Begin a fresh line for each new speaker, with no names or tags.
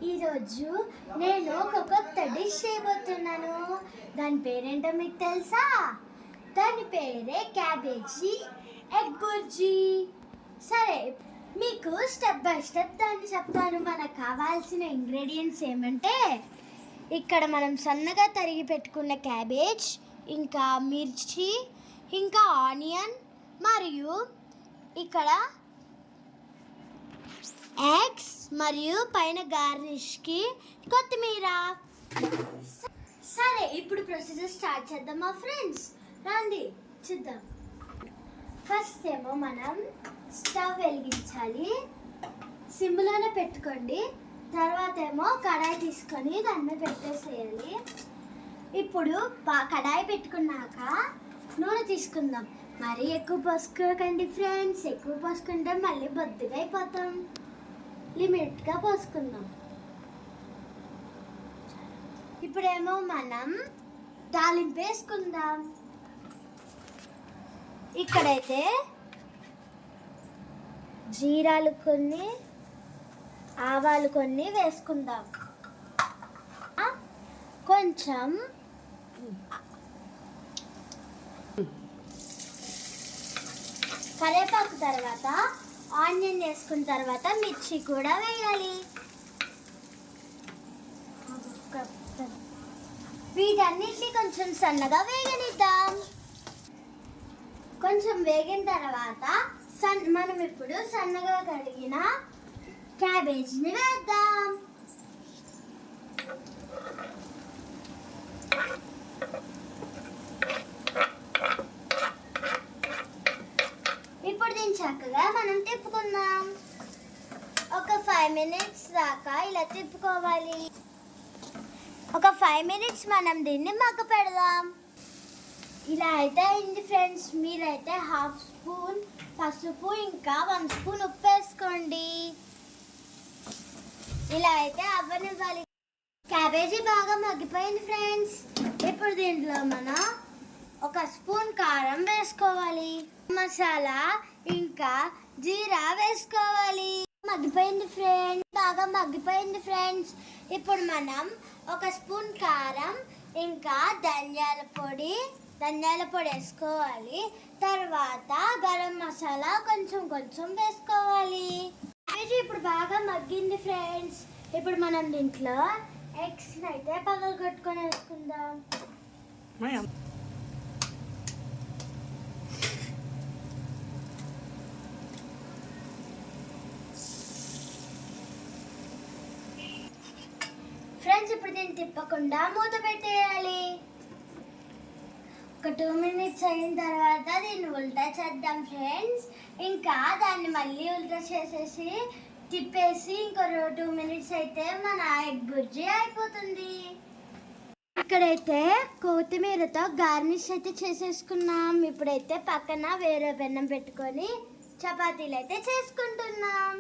ఈరోజు నేను ఒక కొత్త డిష్ చేయబోతున్నాను. దాని పేరేంటో మీకు తెలుసా? దాని పేరే క్యాబేజీ ఎగ్ బుర్జీ. సరే, మీకు స్టెప్ బై స్టెప్ దాన్ని చెప్తాను. మనకు కావాల్సిన ఇంగ్రీడియంట్స్ ఏమంటే, ఇక్కడ మనం సన్నగా తరిగి పెట్టుకున్న క్యాబేజ్, ఇంకా మిర్చి, ఇంకా ఆనియన్, మరియు ఇక్కడ ఎగ్స్, మరియు పైన గార్నిష్కి కొత్తిమీర. సరే, ఇప్పుడు ప్రొసీజర్ స్టార్ట్ చేద్దామా ఫ్రెండ్స్? రండి చూద్దాం. ఫస్ట్ ఏమో మనం స్టవ్ వెలిగించాలి, సిమ్లోనే పెట్టుకోండి. తర్వాత ఏమో కడాయి తీసుకొని దాన్ని పెట్టేసేయాలి. ఇప్పుడు కడాయి పెట్టుకున్నాక నూనె తీసుకుందాం. మరీ ఎక్కువ పోసుకోకండి ఫ్రెండ్స్, ఎక్కువ పోసుకుంటే మళ్ళీ బొద్దుగా అయిపోతాం. లిమిట్గా పోసుకుందాం. ఇప్పుడేమో మనం తాలింపు వేసుకుందాం. ఇక్కడైతే జీరాలు కొన్ని, ఆవాలు కొన్ని వేసుకుందాం. కొంచెం కరివేపాకు, తర్వాత ఆనియన్ వేసుకున్న తర్వాత మిర్చి కూడా వేయాలి. వీటన్నిటిని కొంచెం సన్నగా వేగనిద్దాం. కొంచెం వేగిన తర్వాత మనం ఇప్పుడు సన్నగా కడిగిన క్యాబేజీని వేద్దాం. ఇప్పుడు దీన్ని చక్కగా మనం తిప్పుకుందాం. ఒక 5 minutes దాకా ఇలా తిప్పుకోవాలి. ఒక 5 minutes మనం దీన్ని మగ్గ పెడదాం. ఇలా అయితే అయింది ఫ్రెండ్స్. మీరైతే 1/2 స్పూన్ పసుపు, ఇంకా 1 స్పూన్ ఉప్పు వేసుకోండి. ఇలా అయితే అవ్వనివ్వాలి. క్యాబేజీ బాగా మగ్గిపోయింది ఫ్రెండ్స్. ఇప్పుడు దీంట్లో మనం 1 స్పూన్ కారం వేసుకోవాలి, మసాలా ఇంకా జీరా వేసుకోవాలి. మగ్గిపోయింది ఫ్రెండ్స్, బాగా మగ్గిపోయింది ఫ్రెండ్స్. ఇప్పుడు మనం 1 స్పూన్ కారం ఇంకా ధనియాల పొడి వేసుకోవాలి. తర్వాత గరం మసాలా కొంచెం కొంచెం వేసుకోవాలి. ఇప్పుడు బాగా మగ్గింది ఫ్రెండ్స్. ఇప్పుడు మనం దీంట్లో ఎగ్స్ అయితే పగలగొట్టుకొని వేసుకుందాం. ఫ్రెండ్స్, ఇప్పుడు దీన్ని తిప్పకుండా మూత పెట్టేయాలి. ఒక 2 minutes అయిన తర్వాత దీన్ని ఉల్టా చేద్దాం ఫ్రెండ్స్. ఇంకా దాన్ని మళ్ళీ ఉల్టా చేసేసి తిప్పేసి ఇంకో 2 minutes అయితే మన ఎగ్ బుర్జీ అయిపోతుంది. ఇక్కడైతే కొత్తిమీరతో గార్నిష్ అయితే చేసేసుకున్నాం. ఇప్పుడైతే పక్కన వేరే పెన్నం పెట్టుకొని చపాతీలు అయితే చేసుకుంటున్నాం.